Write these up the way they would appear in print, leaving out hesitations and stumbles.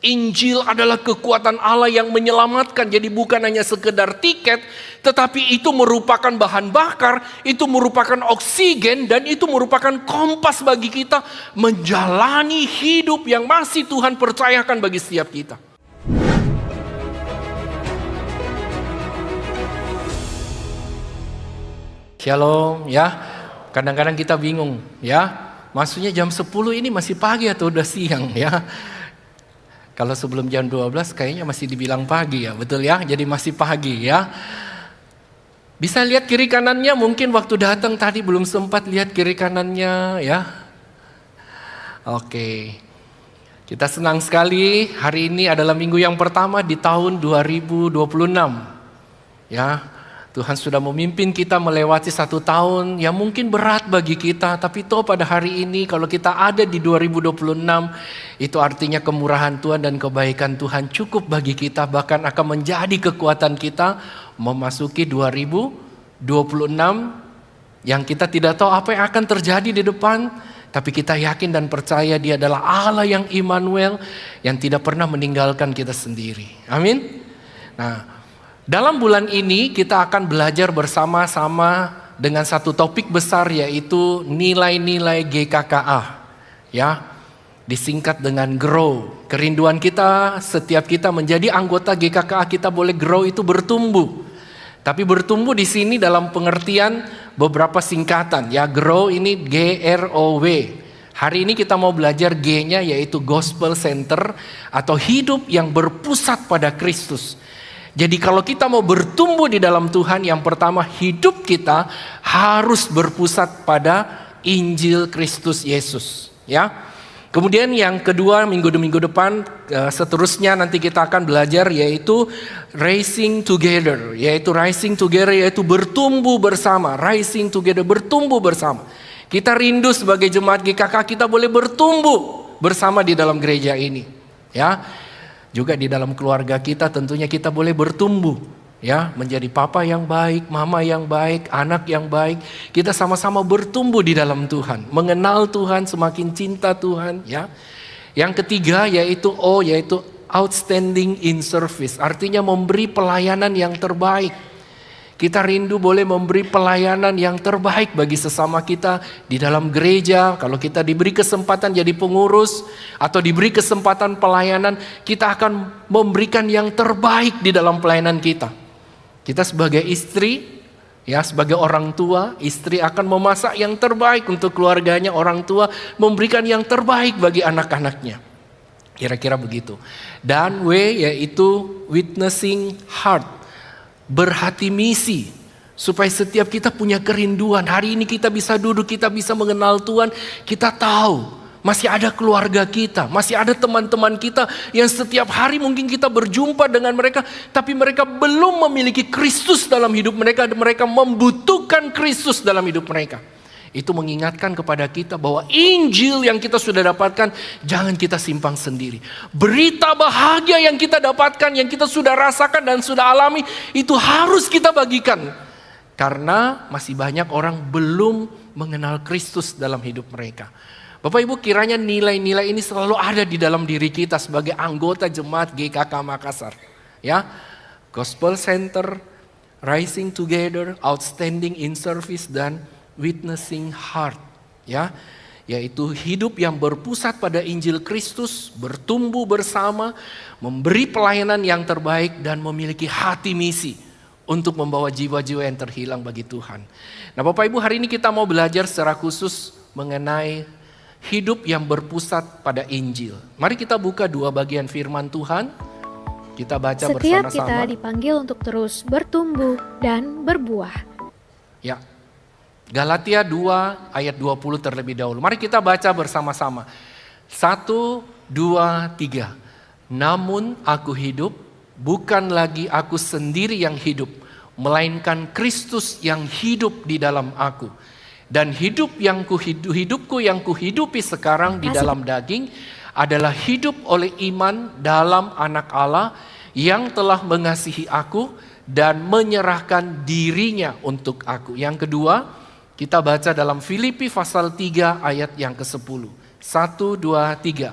Injil adalah kekuatan Allah yang menyelamatkan. Jadi bukan hanya sekedar tiket, tetapi itu merupakan bahan bakar, itu merupakan oksigen, dan itu merupakan kompas bagi kita menjalani hidup yang masih Tuhan percayakan bagi setiap kita. Shalom ya. Kadang-kadang kita bingung ya. Maksudnya jam 10 ini masih pagi atau udah siang ya. Kalau sebelum jam 12 kayaknya masih dibilang pagi ya, betul ya? Jadi masih pagi ya. Bisa lihat kiri kanannya, mungkin waktu datang tadi belum sempat lihat kiri kanannya ya. Oke. Kita senang sekali hari ini adalah minggu yang pertama di tahun 2026. Ya. Tuhan sudah memimpin kita melewati 1 tahun yang mungkin berat bagi kita. Tapi toh pada hari ini kalau kita ada di 2026, itu artinya kemurahan Tuhan dan kebaikan Tuhan cukup bagi kita. Bahkan akan menjadi kekuatan kita memasuki 2026 yang kita tidak tahu apa yang akan terjadi di depan. Tapi kita yakin dan percaya Dia adalah Allah yang Immanuel, yang tidak pernah meninggalkan kita sendiri. Amin. Nah, dalam bulan ini kita akan belajar bersama-sama dengan satu topik besar, yaitu nilai-nilai GKKA. Ya, disingkat dengan grow. Kerinduan kita setiap kita menjadi anggota GKKA, kita boleh grow itu bertumbuh. Tapi bertumbuh di sini dalam pengertian beberapa singkatan. Ya, grow ini GROW. Hari ini kita mau belajar G-nya, yaitu Gospel Center atau hidup yang berpusat pada Kristus. Jadi kalau kita mau bertumbuh di dalam Tuhan, yang pertama hidup kita harus berpusat pada Injil Kristus Yesus. Ya. Kemudian yang kedua, minggu depan seterusnya nanti kita akan belajar yaitu rising together. Yaitu rising together, yaitu bertumbuh bersama. Rising together, bertumbuh bersama. Kita rindu sebagai jemaat GKK kita boleh bertumbuh bersama di dalam gereja ini. Ya. Juga di dalam keluarga kita tentunya kita boleh bertumbuh ya, menjadi papa yang baik, mama yang baik, anak yang baik. Kita sama-sama bertumbuh di dalam Tuhan, mengenal Tuhan, semakin cinta Tuhan ya. Yang ketiga yaitu yaitu outstanding in service, artinya memberi pelayanan yang terbaik. Kita rindu boleh memberi pelayanan yang terbaik bagi sesama kita di dalam gereja. Kalau kita diberi kesempatan jadi pengurus atau diberi kesempatan pelayanan, kita akan memberikan yang terbaik di dalam pelayanan kita. Kita sebagai istri, ya sebagai orang tua, istri akan memasak yang terbaik untuk keluarganya, orang tua memberikan yang terbaik bagi anak-anaknya. Kira-kira begitu. Dan W yaitu witnessing heart. Berhati misi, supaya setiap kita punya kerinduan. Hari ini kita bisa duduk, kita bisa mengenal Tuhan. Kita tahu masih ada keluarga kita, masih ada teman-teman kita yang setiap hari mungkin kita berjumpa dengan mereka, tapi mereka belum memiliki Kristus dalam hidup mereka. Mereka membutuhkan Kristus dalam hidup mereka. Itu mengingatkan kepada kita bahwa Injil yang kita sudah dapatkan jangan kita simpang sendiri. Berita bahagia yang kita dapatkan, yang kita sudah rasakan dan sudah alami, itu harus kita bagikan. Karena masih banyak orang belum mengenal Kristus dalam hidup mereka. Bapak Ibu, kiranya nilai-nilai ini selalu ada di dalam diri kita sebagai anggota jemaat GKK Makassar. Ya, Gospel Center, Rising Together, Outstanding in Service, dan witnessing heart, ya, yaitu hidup yang berpusat pada Injil Kristus, bertumbuh bersama, memberi pelayanan yang terbaik dan memiliki hati misi untuk membawa jiwa-jiwa yang terhilang bagi Tuhan. Nah, Bapak Ibu, hari ini kita mau belajar secara khusus mengenai hidup yang berpusat pada Injil. Mari kita buka 2 bagian firman Tuhan. Kita baca bersama-sama. Setiap kita dipanggil untuk terus bertumbuh dan berbuah. Ya. Galatia 2 ayat 20 terlebih dahulu. Mari kita baca bersama-sama. 1, 2, 3. Namun aku hidup, bukan lagi aku sendiri yang hidup, melainkan Kristus yang hidup di dalam aku. Dan hidupku yang kuhidupi sekarang di dalam daging adalah hidup oleh iman dalam Anak Allah yang telah mengasihi aku dan menyerahkan dirinya untuk aku. Yang kedua, kita baca dalam Filipi pasal 3 ayat yang ke-10. 1, 2, 3.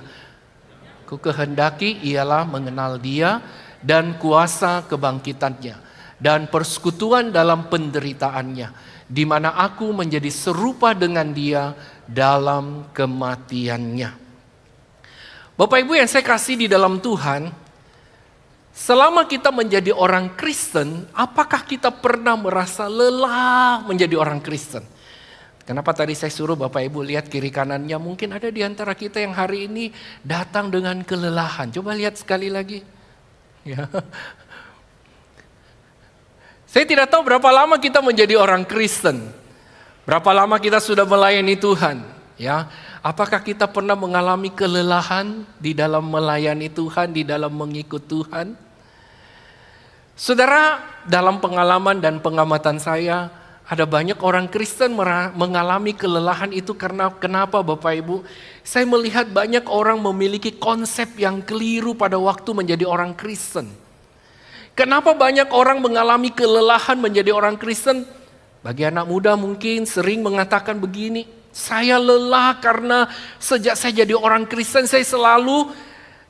Kukehendaki ialah mengenal Dia dan kuasa kebangkitannya dan persekutuan dalam penderitaannya, di mana aku menjadi serupa dengan Dia dalam kematiannya. Bapak Ibu yang saya kasih di dalam Tuhan, selama kita menjadi orang Kristen, apakah kita pernah merasa lelah menjadi orang Kristen? Kenapa tadi saya suruh Bapak Ibu lihat kiri kanannya, mungkin ada di antara kita yang hari ini datang dengan kelelahan. Coba lihat sekali lagi. Ya. Saya tidak tahu berapa lama kita menjadi orang Kristen. Berapa lama kita sudah melayani Tuhan. Ya. Apakah kita pernah mengalami kelelahan di dalam melayani Tuhan, di dalam mengikut Tuhan? Saudara, dalam pengalaman dan pengamatan saya, ada banyak orang Kristen mengalami kelelahan itu karena kenapa Bapak Ibu? Saya melihat banyak orang memiliki konsep yang keliru pada waktu menjadi orang Kristen. Kenapa banyak orang mengalami kelelahan menjadi orang Kristen? Bagi anak muda mungkin sering mengatakan begini, saya lelah karena sejak saya jadi orang Kristen saya selalu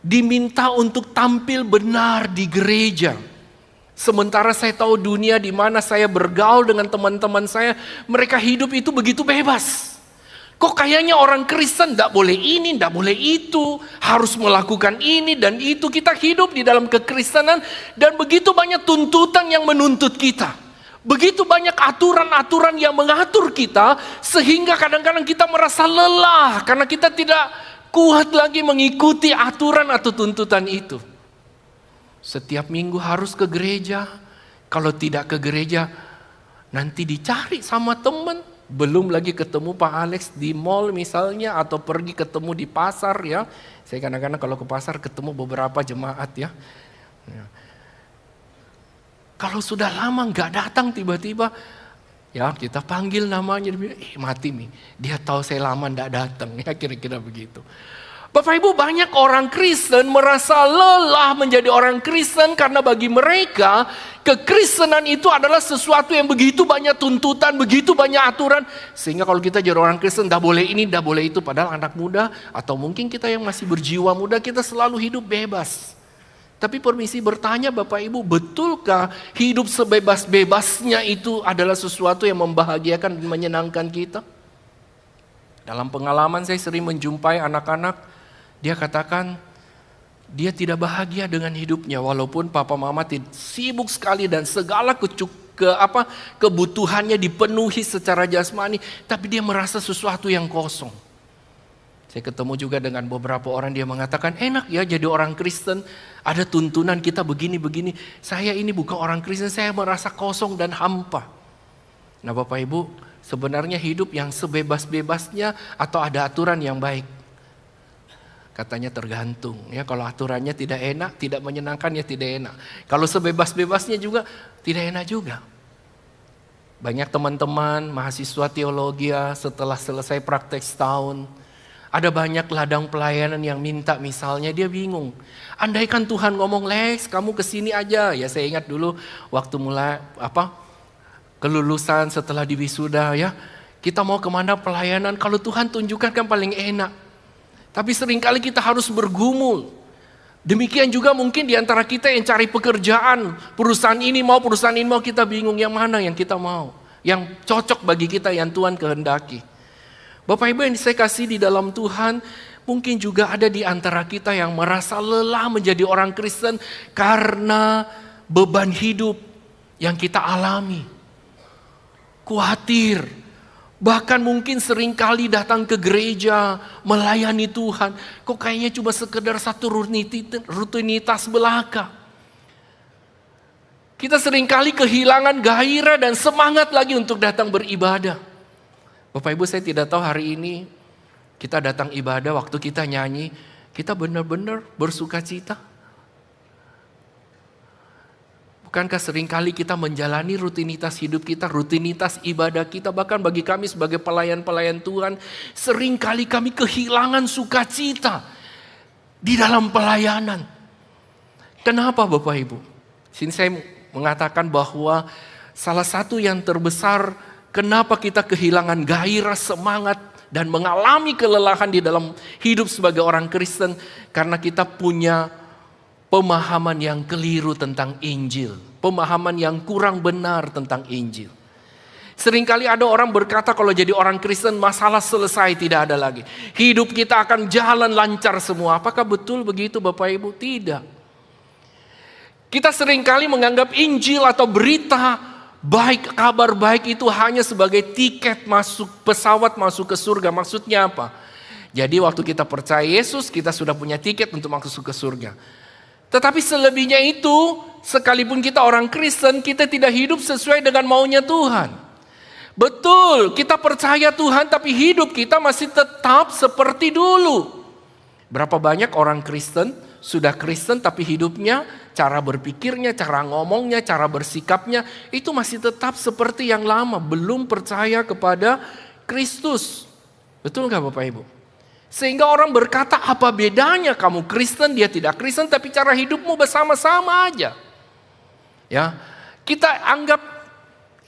diminta untuk tampil benar di gereja. Sementara saya tahu dunia di mana saya bergaul dengan teman-teman saya, mereka hidup itu begitu bebas. Kok kayaknya orang Kristen tidak boleh ini, tidak boleh itu, harus melakukan ini dan itu. Kita hidup di dalam kekristenan dan begitu banyak tuntutan yang menuntut kita. Begitu banyak aturan-aturan yang mengatur kita sehingga kadang-kadang kita merasa lelah karena kita tidak kuat lagi mengikuti aturan atau tuntutan itu. Setiap minggu harus ke gereja. Kalau tidak ke gereja, nanti dicari sama teman. Belum lagi ketemu Pak Alex di mall misalnya, atau pergi ketemu di pasar ya. Saya kadang-kadang kalau ke pasar ketemu beberapa jemaat ya. Kalau sudah lama nggak datang tiba-tiba, ya kita panggil namanya, mati nih. Dia tahu saya lama nggak datang ya, kira-kira begitu. Bapak Ibu, banyak orang Kristen merasa lelah menjadi orang Kristen karena bagi mereka kekristenan itu adalah sesuatu yang begitu banyak tuntutan, begitu banyak aturan. Sehingga kalau kita jadi orang Kristen, tidak boleh ini, tidak boleh itu. Padahal anak muda atau mungkin kita yang masih berjiwa muda, kita selalu hidup bebas. Tapi permisi bertanya Bapak Ibu, betulkah hidup sebebas-bebasnya itu adalah sesuatu yang membahagiakan dan menyenangkan kita? Dalam pengalaman saya sering menjumpai anak-anak, dia katakan dia tidak bahagia dengan hidupnya walaupun papa mama sibuk sekali dan segala kebutuhannya dipenuhi secara jasmani, tapi dia merasa sesuatu yang kosong. Saya ketemu juga dengan beberapa orang, dia mengatakan enak ya jadi orang Kristen, ada tuntunan kita begini-begini. Saya ini bukan orang Kristen, saya merasa kosong dan hampa. Nah Bapak Ibu, sebenarnya hidup yang sebebas-bebasnya atau ada aturan yang baik? Katanya tergantung ya, kalau aturannya tidak enak, tidak menyenangkan ya tidak enak. Kalau sebebas-bebasnya juga tidak enak juga. Banyak teman-teman mahasiswa teologi setelah selesai praktek setahun, ada banyak ladang pelayanan yang minta, misalnya dia bingung. Andaikan Tuhan ngomong, Lex kamu kesini aja. Ya saya ingat dulu waktu mulai kelulusan setelah diwisuda ya, kita mau kemana pelayanan, kalau Tuhan tunjukkan kan paling enak. Tapi seringkali kita harus bergumul. Demikian juga mungkin di antara kita yang cari pekerjaan, perusahaan ini mau, kita bingung yang mana yang kita mau, yang cocok bagi kita, yang Tuhan kehendaki. Bapak Ibu yang saya kasih di dalam Tuhan, mungkin juga ada di antara kita yang merasa lelah menjadi orang Kristen karena beban hidup yang kita alami. Khawatir. Bahkan mungkin seringkali datang ke gereja, melayani Tuhan. Kok kayaknya cuma sekedar satu rutinitas belaka. Kita seringkali kehilangan gairah dan semangat lagi untuk datang beribadah. Bapak Ibu, saya tidak tahu hari ini kita datang ibadah, waktu kita nyanyi, kita benar-benar bersuka cita. Bukankah seringkali kita menjalani rutinitas hidup kita, rutinitas ibadah kita, bahkan bagi kami sebagai pelayan-pelayan Tuhan, seringkali kami kehilangan sukacita di dalam pelayanan. Kenapa Bapak Ibu? Sini saya mengatakan bahwa salah satu yang terbesar kenapa kita kehilangan gairah, semangat dan mengalami kelelahan di dalam hidup sebagai orang Kristen karena kita punya pemahaman yang keliru tentang Injil, pemahaman yang kurang benar tentang Injil. Seringkali ada orang berkata kalau jadi orang Kristen masalah selesai, tidak ada lagi. Hidup kita akan jalan lancar semua. Apakah betul begitu Bapak Ibu? Tidak. Kita seringkali menganggap Injil atau berita baik, kabar baik itu hanya sebagai tiket masuk pesawat masuk ke surga. Maksudnya apa? Jadi waktu kita percaya Yesus, kita sudah punya tiket untuk masuk ke surga. Tetapi selebihnya itu, sekalipun kita orang Kristen, kita tidak hidup sesuai dengan maunya Tuhan. Betul, kita percaya Tuhan tapi hidup kita masih tetap seperti dulu. Berapa banyak orang Kristen, sudah Kristen tapi hidupnya, cara berpikirnya, cara ngomongnya, cara bersikapnya, itu masih tetap seperti yang lama. Belum percaya kepada Kristus. Betul gak Bapak Ibu? Sehingga orang berkata apa bedanya kamu Kristen, dia tidak Kristen tapi cara hidupmu bersama-sama aja. Ya, kita anggap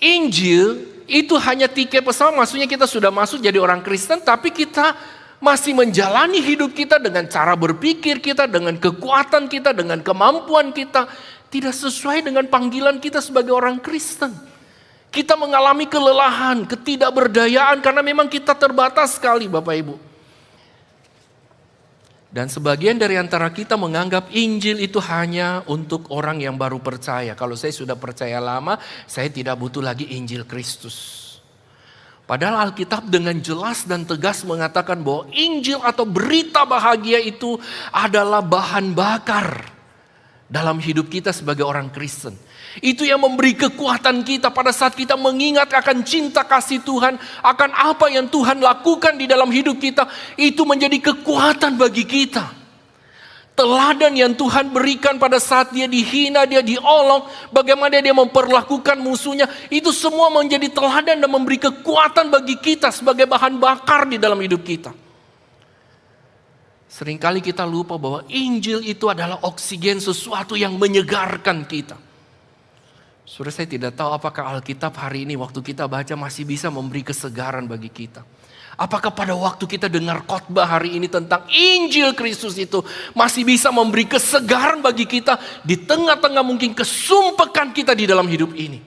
Injil itu hanya tiket pesawat, maksudnya kita sudah masuk jadi orang Kristen, tapi kita masih menjalani hidup kita dengan cara berpikir kita, dengan kekuatan kita, dengan kemampuan kita, tidak sesuai dengan panggilan kita sebagai orang Kristen. Kita mengalami kelelahan, ketidakberdayaan karena memang kita terbatas sekali Bapak Ibu. Dan sebagian dari antara kita menganggap Injil itu hanya untuk orang yang baru percaya. Kalau saya sudah percaya lama, saya tidak butuh lagi Injil Kristus. Padahal Alkitab dengan jelas dan tegas mengatakan bahwa Injil atau berita bahagia itu adalah bahan bakar dalam hidup kita sebagai orang Kristen. Itu yang memberi kekuatan kita pada saat kita mengingat akan cinta kasih Tuhan, akan apa yang Tuhan lakukan di dalam hidup kita, itu menjadi kekuatan bagi kita. Teladan yang Tuhan berikan pada saat dia dihina, dia diolok, bagaimana dia memperlakukan musuhnya, itu semua menjadi teladan dan memberi kekuatan bagi kita sebagai bahan bakar di dalam hidup kita. Seringkali kita lupa bahwa Injil itu adalah oksigen, sesuatu yang menyegarkan kita. Saudara, saya tidak tahu apakah Alkitab hari ini waktu kita baca masih bisa memberi kesegaran bagi kita. Apakah pada waktu kita dengar khotbah hari ini tentang Injil Kristus itu masih bisa memberi kesegaran bagi kita di tengah-tengah mungkin kesumpekan kita di dalam hidup ini.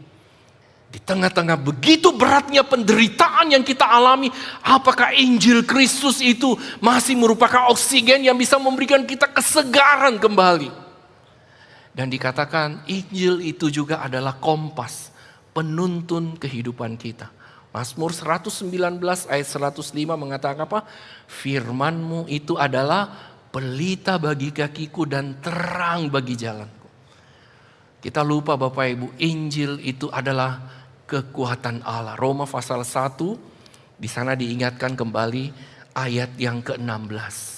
Di tengah-tengah begitu beratnya penderitaan yang kita alami, apakah Injil Kristus itu masih merupakan oksigen yang bisa memberikan kita kesegaran kembali? Dan dikatakan Injil itu juga adalah kompas, penuntun kehidupan kita. Mazmur 119 ayat 105 mengatakan apa? Firman-Mu itu adalah pelita bagi kakiku dan terang bagi jalanku. Kita lupa Bapak Ibu, Injil itu adalah kekuatan Allah. Roma pasal 1, di sana diingatkan kembali ayat yang ke-16.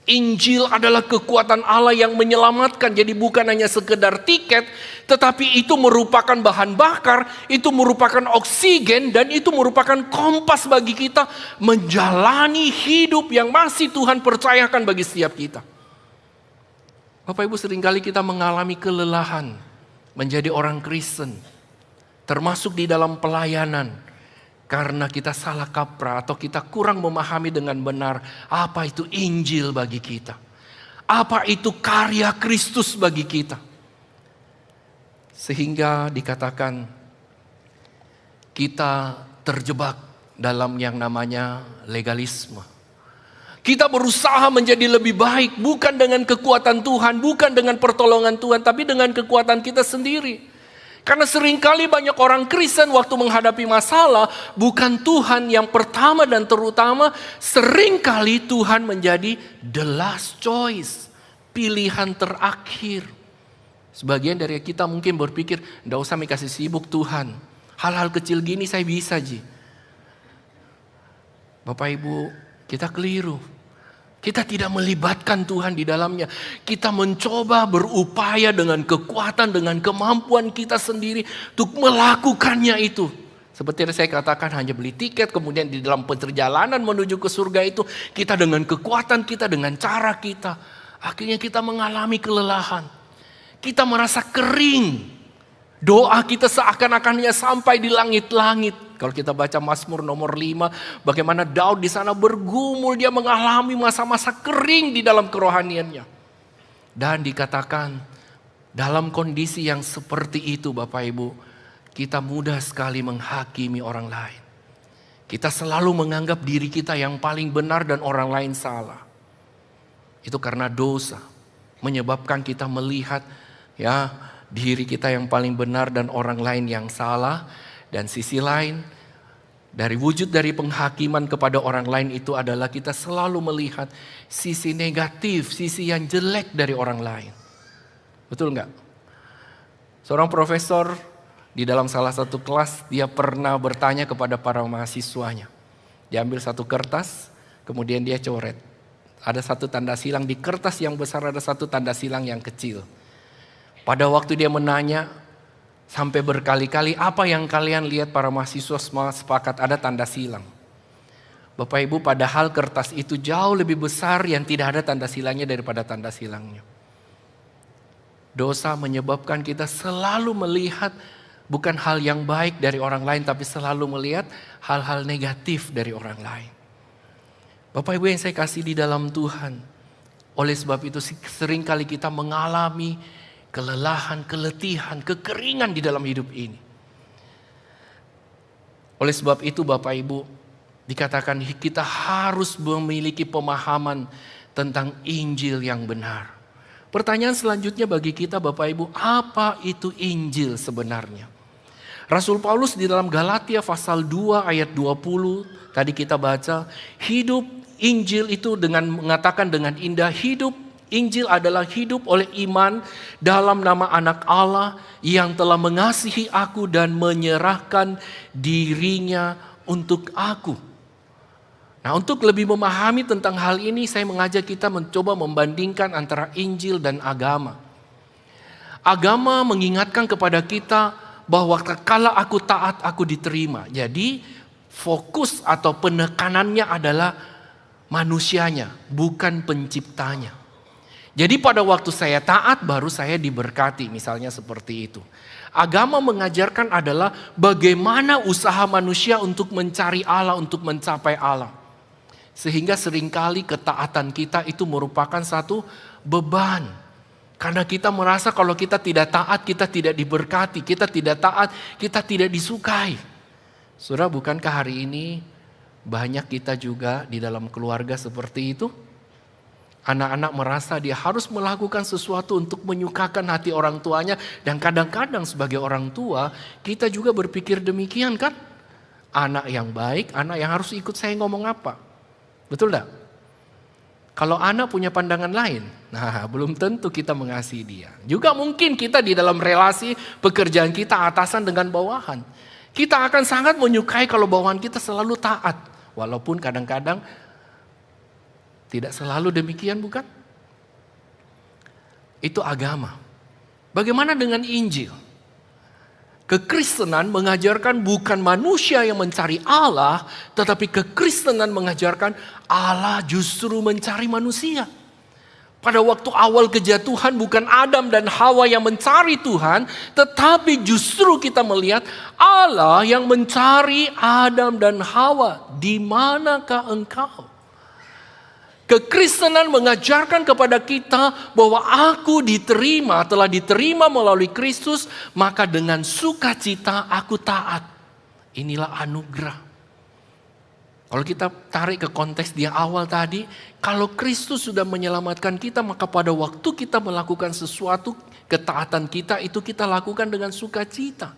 Injil adalah kekuatan Allah yang menyelamatkan. Jadi bukan hanya sekedar tiket, tetapi itu merupakan bahan bakar, itu merupakan oksigen, dan itu merupakan kompas bagi kita menjalani hidup yang masih Tuhan percayakan bagi setiap kita. Bapak Ibu, seringkali kita mengalami kelelahan menjadi orang Kristen, termasuk di dalam pelayanan. Karena kita salah kaprah atau kita kurang memahami dengan benar apa itu Injil bagi kita. Apa itu karya Kristus bagi kita. Sehingga dikatakan kita terjebak dalam yang namanya legalisme. Kita berusaha menjadi lebih baik bukan dengan kekuatan Tuhan, bukan dengan pertolongan Tuhan, tapi dengan kekuatan kita sendiri. Karena seringkali banyak orang Kristen waktu menghadapi masalah, bukan Tuhan yang pertama dan terutama, seringkali Tuhan menjadi the last choice, pilihan terakhir. Sebagian dari kita mungkin berpikir, enggak usah kasih sibuk Tuhan, hal-hal kecil gini saya bisa Ji. Bapak Ibu, kita keliru. Kita tidak melibatkan Tuhan di dalamnya. Kita mencoba berupaya dengan kekuatan, dengan kemampuan kita sendiri untuk melakukannya itu. Seperti yang saya katakan, hanya beli tiket, kemudian di dalam perjalanan menuju ke surga itu, kita dengan kekuatan kita, dengan cara kita, akhirnya kita mengalami kelelahan. Kita merasa kering. Doa kita seakan-akannya sampai di langit-langit Kalau kita baca Mazmur nomor 5, bagaimana Daud di sana bergumul, dia mengalami masa-masa kering di dalam kerohaniannya. Dan dikatakan dalam kondisi yang seperti itu Bapak Ibu, kita mudah sekali menghakimi orang lain. Kita selalu menganggap diri kita yang paling benar dan orang lain salah. Itu karena dosa menyebabkan kita melihat diri kita yang paling benar dan orang lain yang salah. Dan sisi lain, dari wujud dari penghakiman kepada orang lain itu adalah kita selalu melihat sisi negatif, sisi yang jelek dari orang lain. Betul nggak? Seorang profesor di dalam salah satu kelas, dia pernah bertanya kepada para mahasiswanya. Dia ambil satu kertas, kemudian dia coret. Ada satu tanda silang, di kertas yang besar ada satu tanda silang yang kecil. Pada waktu dia menanya, sampai berkali-kali, apa yang kalian lihat? Para mahasiswa semua sepakat ada tanda silang. Bapak Ibu, padahal kertas itu jauh lebih besar yang tidak ada tanda silangnya daripada tanda silangnya. Dosa menyebabkan kita selalu melihat bukan hal yang baik dari orang lain, tapi selalu melihat hal-hal negatif dari orang lain. Bapak Ibu yang saya kasih di dalam Tuhan, oleh sebab itu seringkali kita mengalami kelelahan, keletihan, kekeringan di dalam hidup ini. Oleh sebab itu Bapak Ibu, dikatakan kita harus memiliki pemahaman tentang Injil yang benar. Pertanyaan selanjutnya bagi kita Bapak Ibu, apa itu Injil sebenarnya? Rasul Paulus di dalam Galatia pasal 2 ayat 20, tadi kita baca, hidup Injil itu dengan mengatakan dengan indah, hidup Injil adalah hidup oleh iman dalam nama Anak Allah yang telah mengasihi aku dan menyerahkan dirinya untuk aku. Nah, untuk lebih memahami tentang hal ini, saya mengajak kita mencoba membandingkan antara Injil dan agama. Agama mengingatkan kepada kita bahwa kala aku taat, aku diterima. Jadi fokus atau penekanannya adalah manusianya, bukan penciptanya. Jadi pada waktu saya taat baru saya diberkati, misalnya seperti itu. Agama mengajarkan adalah bagaimana usaha manusia untuk mencari Allah, untuk mencapai Allah. Sehingga seringkali ketaatan kita itu merupakan satu beban. Karena kita merasa kalau kita tidak taat, kita tidak diberkati. Kita tidak taat, kita tidak disukai. Saudara, bukankah hari ini banyak kita juga di dalam keluarga seperti itu? Anak-anak merasa dia harus melakukan sesuatu untuk menyukakan hati orang tuanya. Dan kadang-kadang sebagai orang tua, kita juga berpikir demikian kan? Anak yang baik, anak yang harus ikut saya ngomong apa. Betul tak? Kalau anak punya pandangan lain, nah belum tentu kita mengasihi dia. Juga mungkin kita di dalam relasi pekerjaan kita atasan dengan bawahan. Kita akan sangat menyukai kalau bawahan kita selalu taat. Walaupun kadang-kadang tidak selalu demikian, bukan? Itu agama. Bagaimana dengan Injil? Kekristenan mengajarkan bukan manusia yang mencari Allah, tetapi kekristenan mengajarkan Allah justru mencari manusia. Pada waktu awal kejatuhan bukan Adam dan Hawa yang mencari Tuhan, tetapi justru kita melihat Allah yang mencari Adam dan Hawa. Di manakah engkau? Kekristenan mengajarkan kepada kita bahwa aku diterima, telah diterima melalui Kristus, maka dengan sukacita aku taat. Inilah anugerah. Kalau kita tarik ke konteks dia awal tadi, kalau Kristus sudah menyelamatkan kita, maka pada waktu kita melakukan sesuatu, ketaatan kita itu kita lakukan dengan sukacita.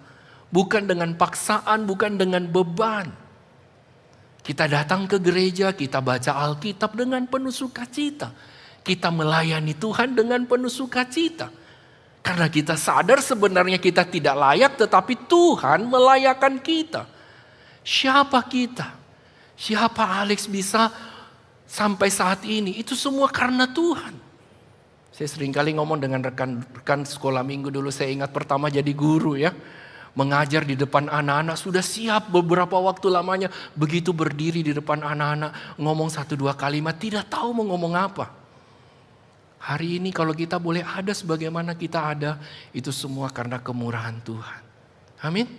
Bukan dengan paksaan, bukan dengan beban. Kita datang ke gereja, kita baca Alkitab dengan penuh sukacita. Kita melayani Tuhan dengan penuh sukacita. Karena kita sadar sebenarnya kita tidak layak, tetapi Tuhan melayakkan kita. Siapa kita? Siapa Alex bisa sampai saat ini? Itu semua karena Tuhan. Saya seringkali ngomong dengan rekan-rekan sekolah minggu dulu, saya ingat pertama jadi guru ya. Mengajar di depan anak-anak, sudah siap beberapa waktu lamanya. Begitu berdiri di depan anak-anak, ngomong 1-2 kalimat, tidak tahu mau ngomong apa. Hari ini kalau kita boleh ada sebagaimana kita ada, itu semua karena kemurahan Tuhan. Amin.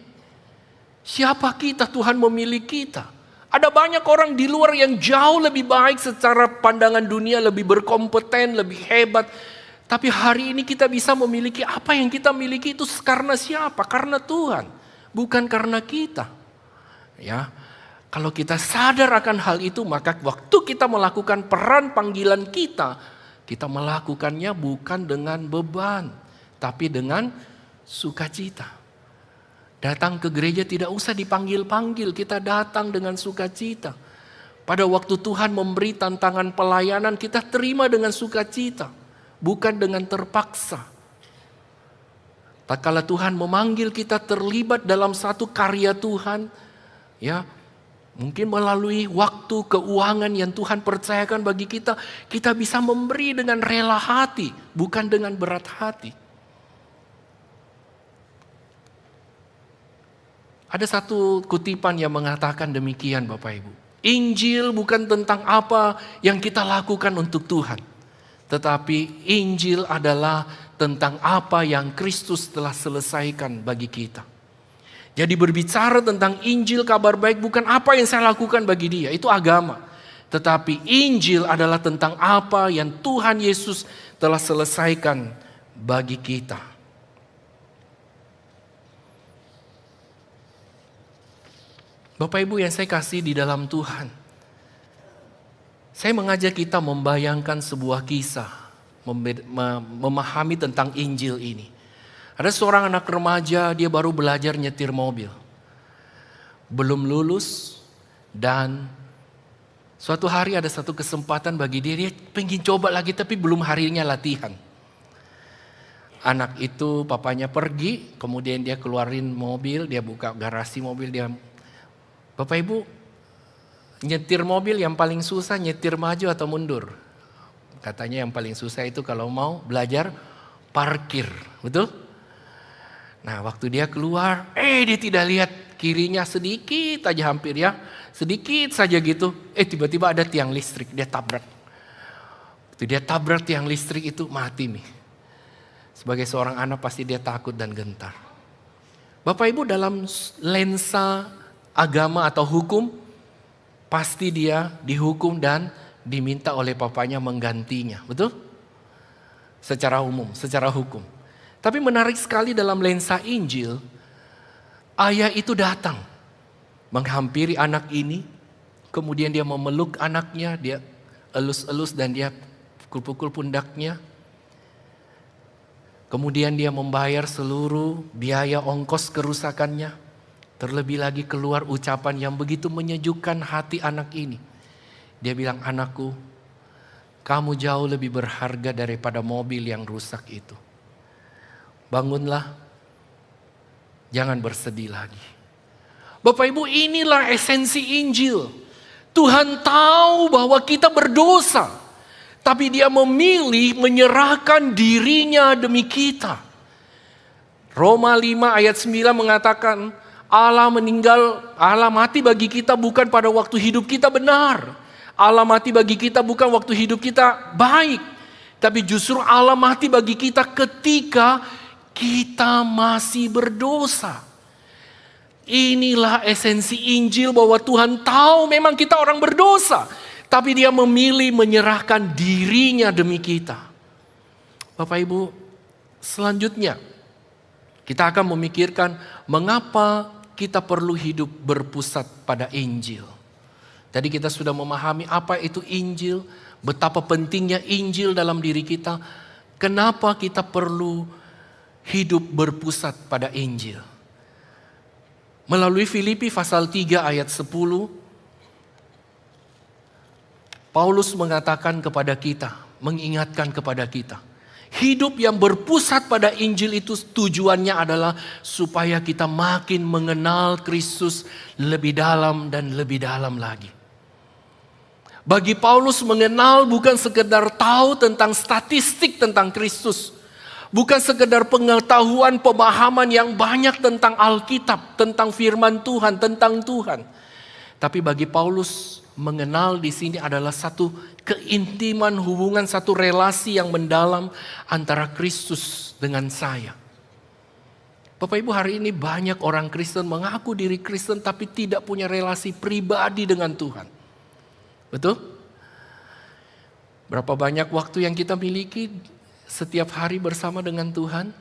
Siapa kita? Tuhan memilih kita. Ada banyak orang di luar yang jauh lebih baik secara pandangan dunia, lebih berkompeten, lebih hebat. Tapi hari ini kita bisa memiliki apa yang kita miliki itu karena siapa? Karena Tuhan, bukan karena kita. Ya, kalau kita sadar akan hal itu, maka waktu kita melakukan peran panggilan kita melakukannya bukan dengan beban, tapi dengan sukacita. Datang ke gereja tidak usah dipanggil-panggil, kita datang dengan sukacita. Pada waktu Tuhan memberi tantangan pelayanan, kita terima dengan sukacita, bukan dengan terpaksa. Tatkala Tuhan memanggil kita terlibat dalam satu karya Tuhan, ya, mungkin melalui waktu, keuangan yang Tuhan percayakan bagi kita, kita bisa memberi dengan rela hati, bukan dengan berat hati. Ada satu kutipan yang mengatakan demikian, Bapak Ibu. Injil bukan tentang apa yang kita lakukan untuk Tuhan, tetapi Injil adalah tentang apa yang Kristus telah selesaikan bagi kita. Jadi berbicara tentang Injil, kabar baik, bukan apa yang saya lakukan bagi dia, itu agama. Tetapi Injil adalah tentang apa yang Tuhan Yesus telah selesaikan bagi kita. Bapak Ibu yang saya kasih di dalam Tuhan, saya mengajak kita membayangkan sebuah kisah, memahami tentang Injil ini. Ada seorang anak remaja, dia baru belajar nyetir mobil. Belum lulus, dan suatu hari ada satu kesempatan bagi dia pengen coba lagi tapi belum harinya latihan. Anak itu papanya pergi, kemudian dia keluarin mobil, dia buka garasi mobil, dia, Bapak Ibu, nyetir mobil yang paling susah nyetir maju atau mundur? Katanya yang paling susah itu kalau mau belajar parkir, betul? Nah waktu dia keluar, dia tidak lihat kirinya sedikit aja hampir ya. Sedikit saja gitu, tiba-tiba ada tiang listrik, dia tabrak. Waktu dia tabrak tiang listrik itu mati nih. Sebagai seorang anak pasti dia takut dan gentar. Bapak Ibu dalam lensa agama atau hukum, pasti dia dihukum dan diminta oleh papanya menggantinya, betul? Secara umum, secara hukum. Tapi menarik sekali dalam lensa Injil, ayah itu datang menghampiri anak ini, kemudian dia memeluk anaknya, dia elus-elus dan dia pukul-pukul pundaknya. Kemudian dia membayar seluruh biaya ongkos kerusakannya. Terlebih lagi keluar ucapan yang begitu menyejukkan hati anak ini. Dia bilang, anakku, kamu jauh lebih berharga daripada mobil yang rusak itu. Bangunlah, jangan bersedih lagi. Bapak Ibu, inilah esensi Injil. Tuhan tahu bahwa kita berdosa, tapi Dia memilih menyerahkan dirinya demi kita. Roma 5 ayat 9 mengatakan, Allah mati bagi kita bukan pada waktu hidup kita benar. Allah mati bagi kita bukan waktu hidup kita baik. Tapi justru Allah mati bagi kita ketika kita masih berdosa. Inilah esensi Injil, bahwa Tuhan tahu memang kita orang berdosa. Tapi Dia memilih menyerahkan dirinya demi kita. Bapak Ibu, selanjutnya kita akan memikirkan mengapa kita perlu hidup berpusat pada Injil. Tadi kita sudah memahami apa itu Injil, betapa pentingnya Injil dalam diri kita. Kenapa kita perlu hidup berpusat pada Injil? Melalui Filipi pasal 3 ayat 10, Paulus mengatakan kepada kita, mengingatkan kepada kita, hidup yang berpusat pada Injil itu tujuannya adalah supaya kita makin mengenal Kristus lebih dalam dan lebih dalam lagi. Bagi Paulus, mengenal bukan sekedar tahu tentang statistik tentang Kristus. Bukan sekedar pengetahuan, pemahaman yang banyak tentang Alkitab, tentang firman Tuhan, tentang Tuhan. Tapi bagi Paulus, mengenal di sini adalah satu keintiman hubungan, satu relasi yang mendalam antara Kristus dengan saya. Bapak Ibu, hari ini banyak orang Kristen mengaku diri Kristen tapi tidak punya relasi pribadi dengan Tuhan. Betul? Berapa banyak waktu yang kita miliki setiap hari bersama dengan Tuhan?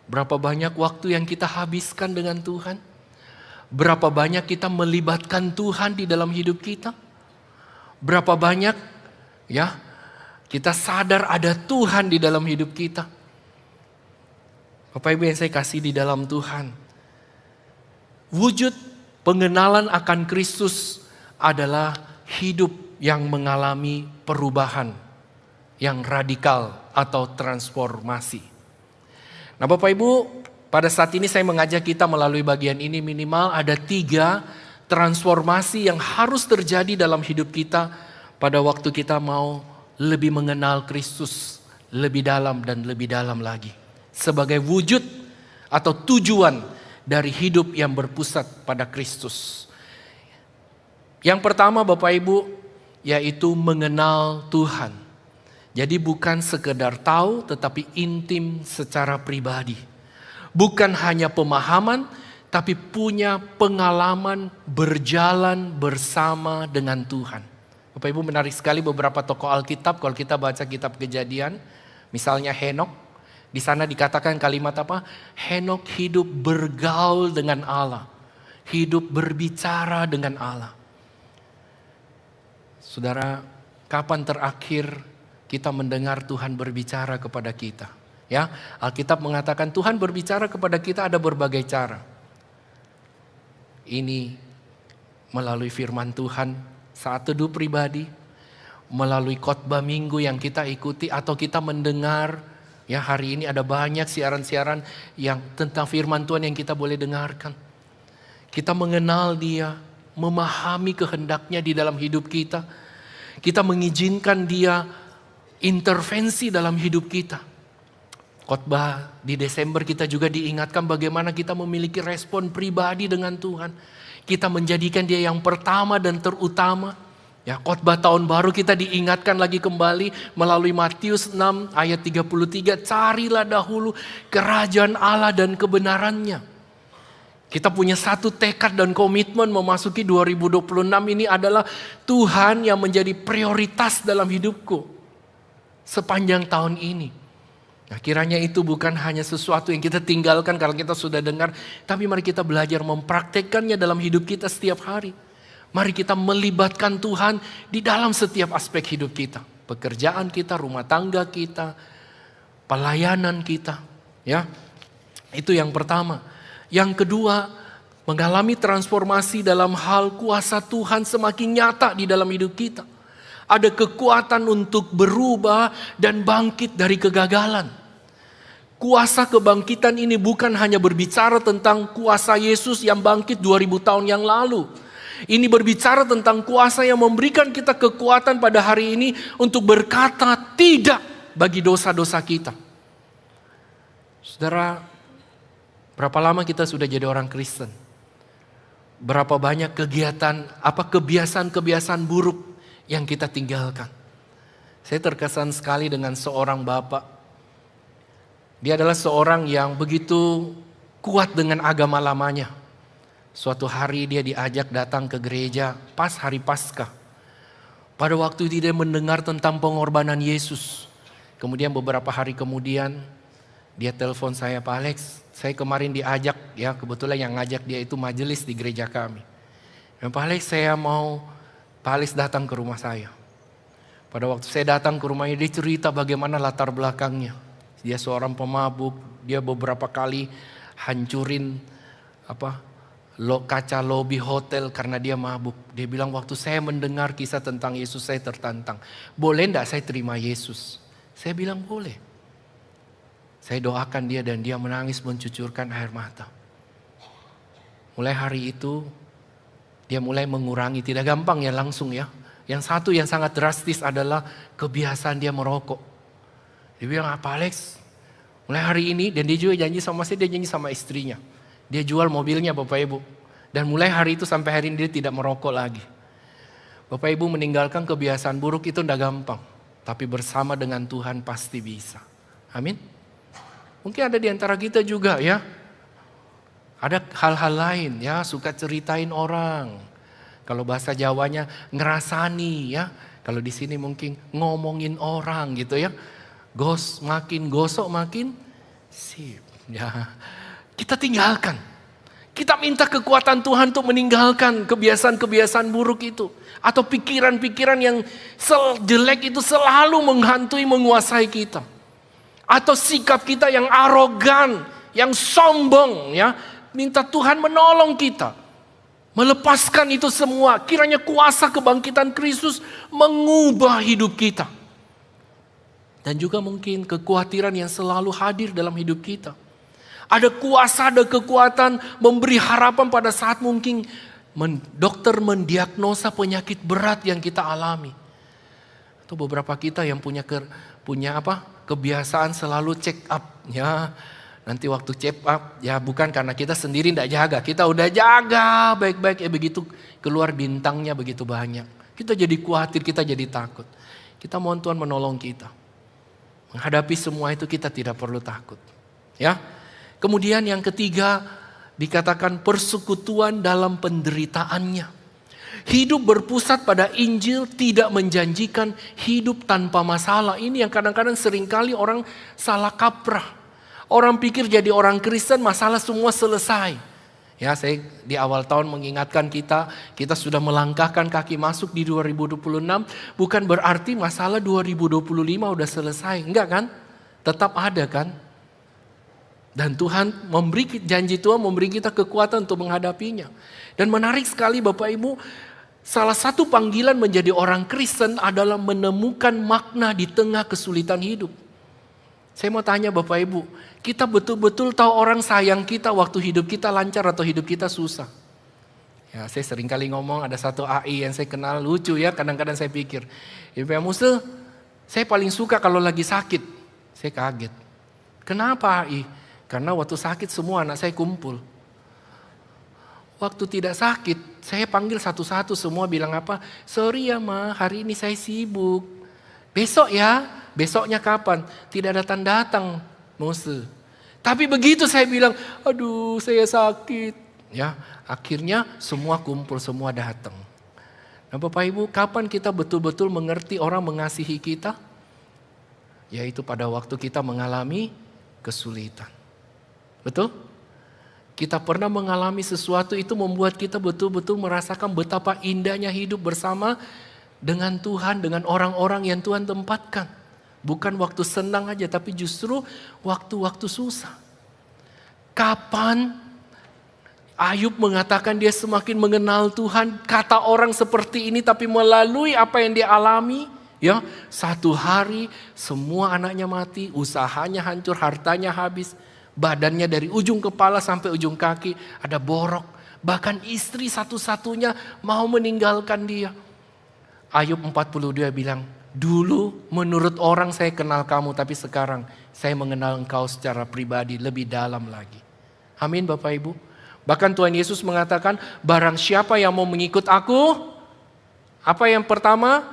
Berapa banyak waktu yang kita habiskan dengan Tuhan? Berapa banyak kita melibatkan Tuhan di dalam hidup kita? Berapa banyak ya kita sadar ada Tuhan di dalam hidup kita? Bapak Ibu yang saya kasih di dalam Tuhan, wujud pengenalan akan Kristus adalah hidup yang mengalami perubahan yang radikal atau transformasi. Nah Bapak Ibu, pada saat ini saya mengajak kita melalui bagian ini minimal ada 3 transformasi yang harus terjadi dalam hidup kita pada waktu kita mau lebih mengenal Kristus lebih dalam dan lebih dalam lagi. Sebagai wujud atau tujuan dari hidup yang berpusat pada Kristus. Yang pertama Bapak Ibu, yaitu mengenal Tuhan. Jadi bukan sekedar tahu tetapi intim secara pribadi. Bukan hanya pemahaman tapi punya pengalaman berjalan bersama dengan Tuhan. Bapak Ibu, menarik sekali beberapa tokoh Alkitab kalau kita baca kitab Kejadian. Misalnya Henok. Di sana dikatakan kalimat apa? Henok hidup bergaul dengan Allah. Hidup berbicara dengan Allah. Saudara, kapan terakhir kita mendengar Tuhan berbicara kepada kita? Ya, Alkitab mengatakan Tuhan berbicara kepada kita ada berbagai cara. Ini melalui firman Tuhan saat teduh pribadi, melalui khotbah minggu yang kita ikuti atau kita mendengar. Ya, hari ini ada banyak siaran-siaran yang tentang firman Tuhan yang kita boleh dengarkan. Kita mengenal Dia, memahami kehendaknya di dalam hidup kita. Kita mengizinkan Dia intervensi dalam hidup kita. Khotbah di Desember kita juga diingatkan bagaimana kita memiliki respon pribadi dengan Tuhan. Kita menjadikan Dia yang pertama dan terutama. Ya, khotbah tahun baru kita diingatkan lagi kembali melalui Matius 6 ayat 33. Carilah dahulu kerajaan Allah dan kebenarannya. Kita punya satu tekad dan komitmen memasuki 2026 ini adalah Tuhan yang menjadi prioritas dalam hidupku sepanjang tahun ini. Nah, kiranya itu bukan hanya sesuatu yang kita tinggalkan kalau kita sudah dengar. Tapi mari kita belajar mempraktekkannya dalam hidup kita setiap hari. Mari kita melibatkan Tuhan di dalam setiap aspek hidup kita. Pekerjaan kita, rumah tangga kita, pelayanan kita. Ya, itu yang pertama. Yang kedua, mengalami transformasi dalam hal kuasa Tuhan semakin nyata di dalam hidup kita. Ada kekuatan untuk berubah dan bangkit dari kegagalan. Kuasa kebangkitan ini bukan hanya berbicara tentang kuasa Yesus yang bangkit 2000 tahun yang lalu. Ini berbicara tentang kuasa yang memberikan kita kekuatan pada hari ini untuk berkata tidak bagi dosa-dosa kita. Saudara, berapa lama kita sudah jadi orang Kristen? Berapa banyak kebiasaan-kebiasaan buruk yang kita tinggalkan? Saya terkesan sekali dengan seorang bapak. Dia adalah seorang yang begitu kuat dengan agama lamanya. Suatu hari dia diajak datang ke gereja pas hari Paskah. Pada waktu itu dia mendengar tentang pengorbanan Yesus. Kemudian beberapa hari kemudian dia telepon saya, Pak Alex, saya kemarin diajak, ya kebetulan yang ngajak dia itu majelis di gereja kami. Dan Pak Alex, saya mau Pak Alex datang ke rumah saya. Pada waktu saya datang ke rumahnya, dia cerita bagaimana latar belakangnya. Dia seorang pemabuk, dia beberapa kali hancurin kaca lobi hotel karena dia mabuk. Dia bilang waktu saya mendengar kisah tentang Yesus saya tertantang. Boleh enggak saya terima Yesus? Saya bilang boleh. Saya doakan dia dan dia menangis mencucurkan air mata. Mulai hari itu dia mulai mengurangi, tidak gampang ya langsung ya. Yang satu yang sangat drastis adalah kebiasaan dia merokok. Dia bilang, apa Alex? Mulai hari ini, dan dia juga janji sama saya, dia janji sama istrinya. Dia jual mobilnya Bapak Ibu. Dan mulai hari itu sampai hari ini dia tidak merokok lagi. Bapak Ibu meninggalkan kebiasaan buruk itu tidak gampang. Tapi bersama dengan Tuhan pasti bisa. Amin. Mungkin ada di antara kita juga ya. Ada hal-hal lain ya, suka ceritain orang. Kalau bahasa Jawanya ngerasani ya. Kalau di sini mungkin ngomongin orang gitu ya. Makin gosok makin sip. Ya. Kita tinggalkan. Kita minta kekuatan Tuhan untuk meninggalkan kebiasaan-kebiasaan buruk itu. Atau pikiran-pikiran yang jelek itu selalu menghantui, menguasai kita. Atau sikap kita yang arogan, yang sombong ya. Minta Tuhan menolong kita. Melepaskan itu semua. Kiranya kuasa kebangkitan Kristus mengubah hidup kita. Dan juga mungkin kekhawatiran yang selalu hadir dalam hidup kita. Ada kuasa, ada kekuatan memberi harapan pada saat mungkin dokter mendiagnosa penyakit berat yang kita alami. Atau beberapa kita yang punya kebiasaan selalu check up ya. Nanti waktu check up ya bukan karena kita sendiri tidak jaga. Kita udah jaga baik-baik begitu keluar bintangnya begitu banyak. Kita jadi khawatir, kita jadi takut. Kita mohon Tuhan menolong kita. Menghadapi semua itu kita tidak perlu takut. Ya. Kemudian yang ketiga dikatakan persekutuan dalam penderitaannya. Hidup berpusat pada Injil tidak menjanjikan hidup tanpa masalah. Ini yang kadang-kadang seringkali orang salah kaprah. Orang pikir jadi orang Kristen masalah semua selesai. Ya, saya di awal tahun mengingatkan kita sudah melangkahkan kaki masuk di 2026. Bukan berarti masalah 2025 udah selesai. Enggak kan? Tetap ada kan? Dan janji Tuhan memberi kita kekuatan untuk menghadapinya. Dan menarik sekali Bapak Ibu, salah satu panggilan menjadi orang Kristen adalah menemukan makna di tengah kesulitan hidup. Saya mau tanya Bapak Ibu, kita betul-betul tahu orang sayang kita waktu hidup kita lancar atau hidup kita susah? Ya, saya sering kali ngomong, ada satu AI yang saya kenal lucu ya, kadang-kadang saya pikir, Ibu Musa, saya paling suka kalau lagi sakit. Saya kaget. Kenapa AI? Karena waktu sakit semua anak saya kumpul. Waktu tidak sakit, saya panggil satu-satu semua bilang apa? Sorry ya Ma, hari ini saya sibuk. Besok ya. Besoknya kapan? Tidak datang-datang Mose. Tapi begitu saya bilang, aduh saya sakit. Ya, akhirnya semua kumpul, semua datang. Nah Bapak Ibu, kapan kita betul-betul mengerti orang mengasihi kita? Yaitu pada waktu kita mengalami kesulitan. Betul? Kita pernah mengalami sesuatu itu membuat kita betul-betul merasakan betapa indahnya hidup bersama dengan Tuhan, dengan orang-orang yang Tuhan tempatkan. Bukan waktu senang aja, tapi justru waktu-waktu susah. Kapan Ayub mengatakan dia semakin mengenal Tuhan, kata orang seperti ini, tapi melalui apa yang dia alami, ya, satu hari semua anaknya mati, usahanya hancur, hartanya habis, badannya dari ujung kepala sampai ujung kaki ada borok, bahkan istri satu-satunya mau meninggalkan dia. Ayub 42 bilang, dulu menurut orang saya kenal kamu, tapi sekarang saya mengenal engkau secara pribadi lebih dalam lagi. Amin Bapak Ibu. Bahkan Tuhan Yesus mengatakan, barang siapa yang mau mengikut aku, apa yang pertama?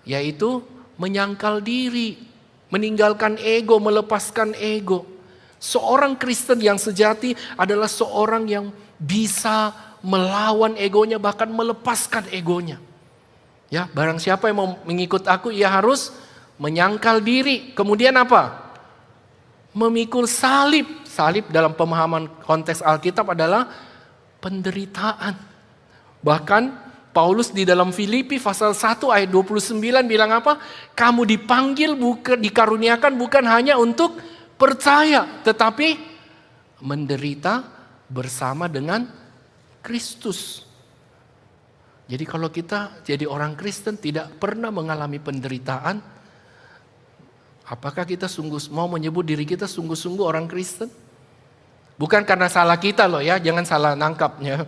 Yaitu menyangkal diri, meninggalkan ego, melepaskan ego. Seorang Kristen yang sejati adalah seorang yang bisa melawan egonya, bahkan melepaskan egonya. Ya, barang siapa yang mau mengikut aku, ia harus menyangkal diri. Kemudian apa? Memikul salib. Salib dalam pemahaman konteks Alkitab adalah penderitaan. Bahkan Paulus di dalam Filipi pasal 1 ayat 29 bilang apa? Kamu dipanggil dikaruniakan bukan hanya untuk percaya, tetapi menderita bersama dengan Kristus. Jadi kalau kita jadi orang Kristen tidak pernah mengalami penderitaan, apakah kita mau menyebut diri kita sungguh-sungguh orang Kristen? Bukan karena salah kita loh ya, jangan salah nangkapnya.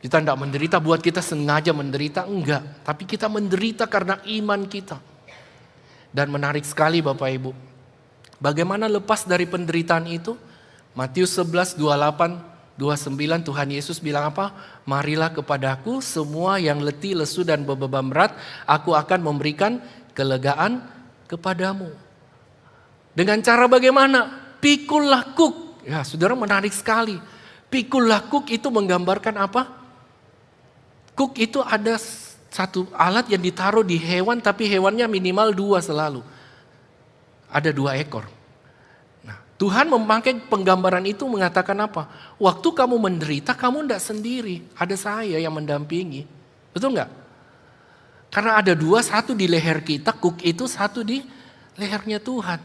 Kita tidak menderita buat kita sengaja menderita, enggak. Tapi kita menderita karena iman kita. Dan menarik sekali Bapak Ibu. Bagaimana lepas dari penderitaan itu? Matius 11, 28, 29 Tuhan Yesus bilang apa? Marilah kepadaku semua yang letih, lesu dan beban berat, aku akan memberikan kelegaan kepadamu. Dengan cara bagaimana? Pikullah kuk. Ya saudara menarik sekali. Pikul lakuk itu menggambarkan apa? Kuk itu ada satu alat yang ditaruh di hewan, tapi hewannya minimal 2 selalu. Ada 2 ekor. Nah, Tuhan memakai penggambaran itu mengatakan apa? Waktu kamu menderita, kamu tidak sendiri. Ada saya yang mendampingi. Betul nggak? Karena ada 2, satu di leher kita, kuk itu, satu di lehernya Tuhan.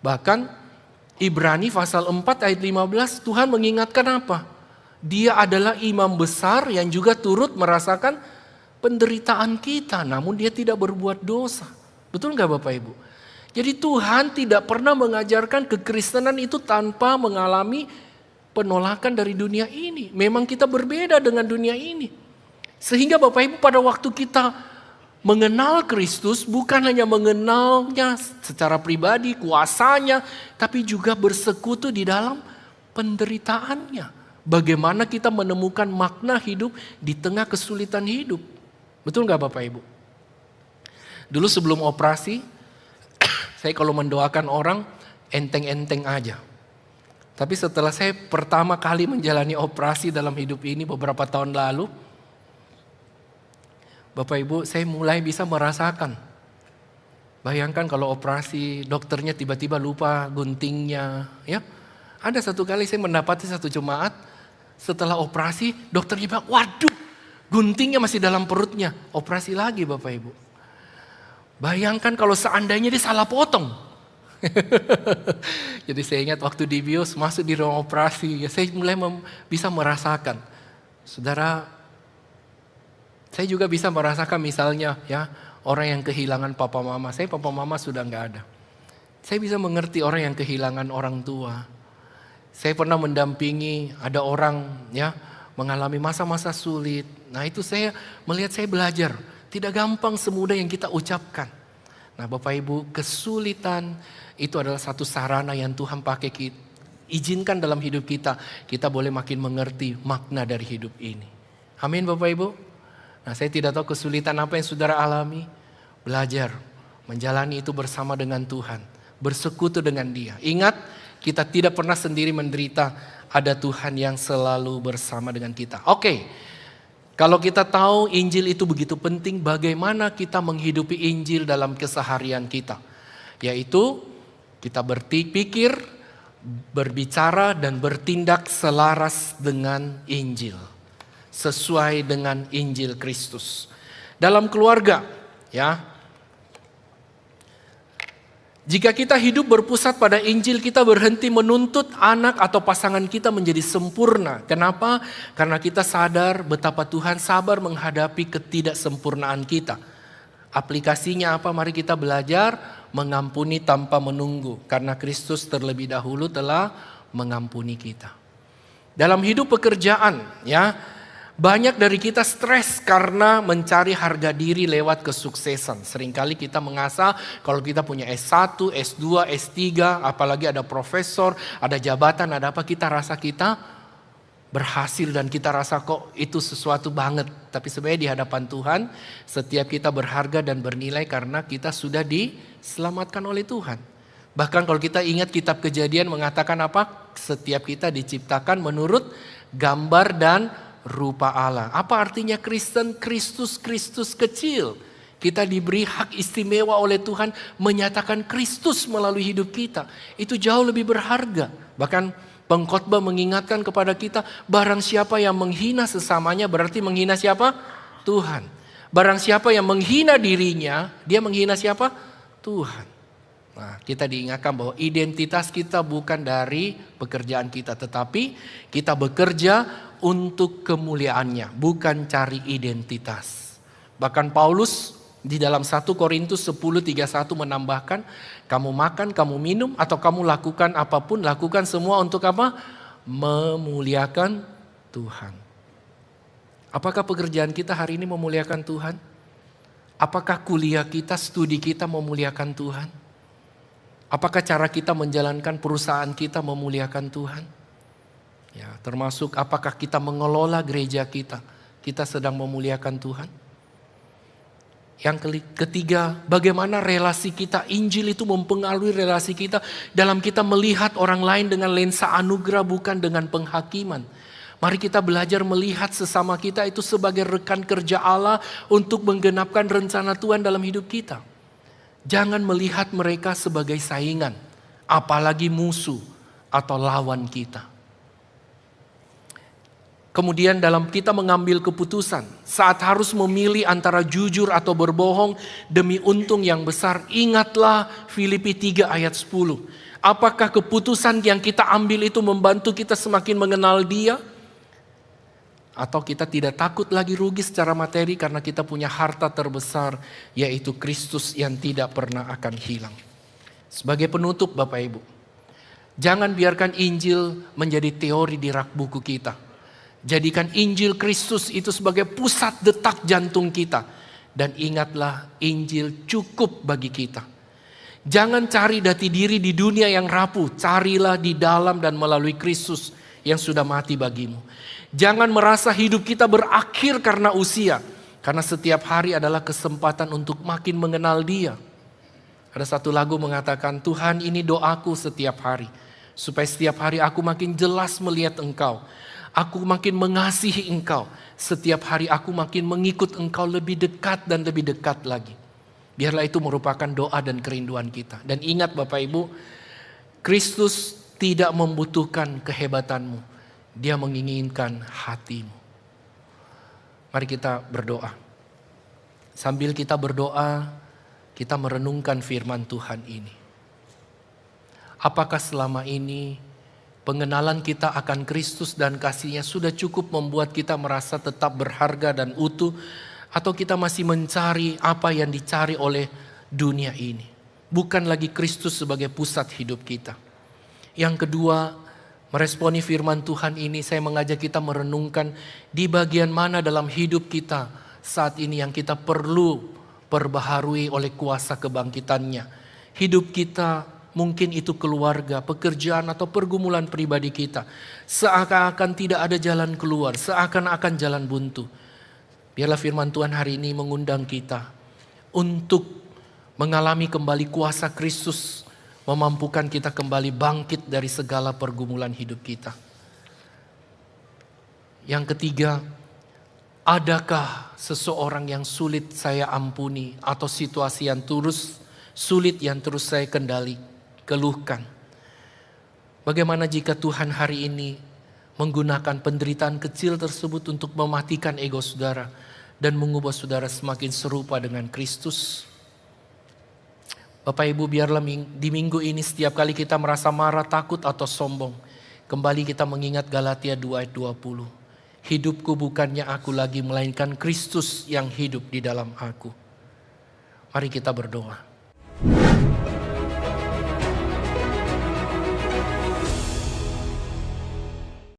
Bahkan Ibrani pasal 4 ayat 15, Tuhan mengingatkan apa? Dia adalah imam besar yang juga turut merasakan penderitaan kita, namun dia tidak berbuat dosa. Betul nggak Bapak Ibu? Jadi Tuhan tidak pernah mengajarkan kekristenan itu tanpa mengalami penolakan dari dunia ini. Memang kita berbeda dengan dunia ini. Sehingga Bapak Ibu pada waktu kita mengenal Kristus bukan hanya mengenalnya secara pribadi, kuasanya, tapi juga bersekutu di dalam penderitaannya. Bagaimana kita menemukan makna hidup di tengah kesulitan hidup. Betul nggak Bapak Ibu? Dulu sebelum operasi, saya kalau mendoakan orang enteng-enteng aja. Tapi setelah saya pertama kali menjalani operasi dalam hidup ini beberapa tahun lalu, Bapak Ibu, saya mulai bisa merasakan. Bayangkan kalau operasi, dokternya tiba-tiba lupa guntingnya. Ya, ada satu kali saya mendapati satu jemaat, setelah operasi, dokternya bilang, waduh, guntingnya masih dalam perutnya. Operasi lagi Bapak Ibu. Bayangkan kalau seandainya dia salah potong. Jadi saya ingat waktu di bios masuk di ruang operasi, ya saya mulai bisa merasakan. Saudara, saya juga bisa merasakan misalnya ya orang yang kehilangan papa mama. Saya papa mama sudah nggak ada. Saya bisa mengerti orang yang kehilangan orang tua. Saya pernah mendampingi ada orang ya mengalami masa-masa sulit. Nah itu saya melihat, saya belajar. Tidak gampang semudah yang kita ucapkan. Nah Bapak Ibu, kesulitan itu adalah satu sarana yang Tuhan pakai izinkan dalam hidup kita. Kita boleh makin mengerti makna dari hidup ini. Amin Bapak Ibu. Nah saya tidak tahu kesulitan apa yang saudara alami. Belajar menjalani itu bersama dengan Tuhan. Bersekutu dengan Dia. Ingat, kita tidak pernah sendiri menderita. Ada Tuhan yang selalu bersama dengan kita. Oke. Kalau kita tahu Injil itu begitu penting, bagaimana kita menghidupi Injil dalam keseharian kita? Yaitu kita berpikir, berbicara dan bertindak selaras dengan Injil. Sesuai dengan Injil Kristus. Dalam keluarga, ya. Jika kita hidup berpusat pada Injil, kita berhenti menuntut anak atau pasangan kita menjadi sempurna. Kenapa? Karena kita sadar betapa Tuhan sabar menghadapi ketidaksempurnaan kita. Aplikasinya apa? Mari kita belajar mengampuni tanpa menunggu. Karena Kristus terlebih dahulu telah mengampuni kita. Dalam hidup pekerjaan, ya, banyak dari kita stres karena mencari harga diri lewat kesuksesan. Seringkali kita mengasah kalau kita punya S1, S2, S3, apalagi ada profesor, ada jabatan, ada apa, kita rasa kita berhasil dan kita rasa kok itu sesuatu banget. Tapi sebenarnya di hadapan Tuhan, setiap kita berharga dan bernilai karena kita sudah diselamatkan oleh Tuhan. Bahkan kalau kita ingat kitab Kejadian mengatakan apa? Setiap kita diciptakan menurut gambar dan rupa Allah. Apa artinya Kristen? Kristus kecil. Kita diberi hak istimewa oleh Tuhan menyatakan Kristus melalui hidup kita. Itu jauh lebih berharga. Bahkan pengkhotbah mengingatkan kepada kita, barang siapa yang menghina sesamanya berarti menghina siapa? Tuhan. Barang siapa yang menghina dirinya, dia menghina siapa? Tuhan. Nah, kita diingatkan bahwa identitas kita bukan dari pekerjaan kita, tetapi kita bekerja untuk kemuliaannya, bukan cari identitas. Bahkan Paulus di dalam 1 Korintus 10:31 menambahkan, kamu makan, kamu minum, atau kamu lakukan apapun, lakukan semua untuk apa? Memuliakan Tuhan. Apakah pekerjaan kita hari ini memuliakan Tuhan? Apakah kuliah kita, studi kita memuliakan Tuhan? Apakah cara kita menjalankan perusahaan kita memuliakan Tuhan? Ya, termasuk apakah kita mengelola gereja kita sedang memuliakan Tuhan? Yang ketiga, bagaimana relasi kita, Injil itu mempengaruhi relasi kita dalam kita melihat orang lain dengan lensa anugerah bukan dengan penghakiman. Mari kita belajar melihat sesama kita itu sebagai rekan kerja Allah untuk menggenapkan rencana Tuhan dalam hidup kita. Jangan melihat mereka sebagai saingan, apalagi musuh atau lawan kita. Kemudian dalam kita mengambil keputusan, saat harus memilih antara jujur atau berbohong demi untung yang besar, ingatlah Filipi 3 ayat 10. Apakah keputusan yang kita ambil itu membantu kita semakin mengenal Dia? Atau kita tidak takut lagi rugi secara materi karena kita punya harta terbesar, yaitu Kristus yang tidak pernah akan hilang. Sebagai penutup Bapak Ibu, jangan biarkan Injil menjadi teori di rak buku kita. Jadikan Injil Kristus itu sebagai pusat detak jantung kita. Dan ingatlah Injil cukup bagi kita. Jangan cari jati diri di dunia yang rapuh. Carilah di dalam dan melalui Kristus yang sudah mati bagimu. Jangan merasa hidup kita berakhir karena usia. Karena setiap hari adalah kesempatan untuk makin mengenal Dia. Ada satu lagu mengatakan, Tuhan ini doaku setiap hari. Supaya setiap hari aku makin jelas melihat Engkau. Aku makin mengasihi Engkau. Setiap hari aku makin mengikut Engkau lebih dekat dan lebih dekat lagi. Biarlah itu merupakan doa dan kerinduan kita. Dan ingat Bapak Ibu, Kristus tidak membutuhkan kehebatanmu. Dia menginginkan hatimu. Mari kita berdoa. Sambil kita berdoa, kita merenungkan firman Tuhan ini. Apakah selama ini pengenalan kita akan Kristus dan kasih-Nya sudah cukup membuat kita merasa tetap berharga dan utuh, atau kita masih mencari apa yang dicari oleh dunia ini? Bukan lagi Kristus sebagai pusat hidup kita. Yang kedua, meresponi firman Tuhan ini, saya mengajak kita merenungkan di bagian mana dalam hidup kita saat ini yang kita perlu perbaharui oleh kuasa kebangkitannya. Hidup kita, mungkin itu keluarga, pekerjaan atau pergumulan pribadi kita. Seakan-akan tidak ada jalan keluar, seakan-akan jalan buntu. Biarlah firman Tuhan hari ini mengundang kita untuk mengalami kembali kuasa Kristus, memampukan kita kembali bangkit dari segala pergumulan hidup kita. Yang ketiga, adakah seseorang yang sulit saya ampuni atau situasi yang sulit yang terus saya keluhkan? Bagaimana jika Tuhan hari ini menggunakan penderitaan kecil tersebut untuk mematikan ego saudara dan mengubah saudara semakin serupa dengan Kristus? Bapak Ibu, biarlah di minggu ini setiap kali kita merasa marah, takut atau sombong, kembali kita mengingat Galatia 2 ayat 20. Hidupku bukannya aku lagi, melainkan Kristus yang hidup di dalam aku. Mari kita berdoa.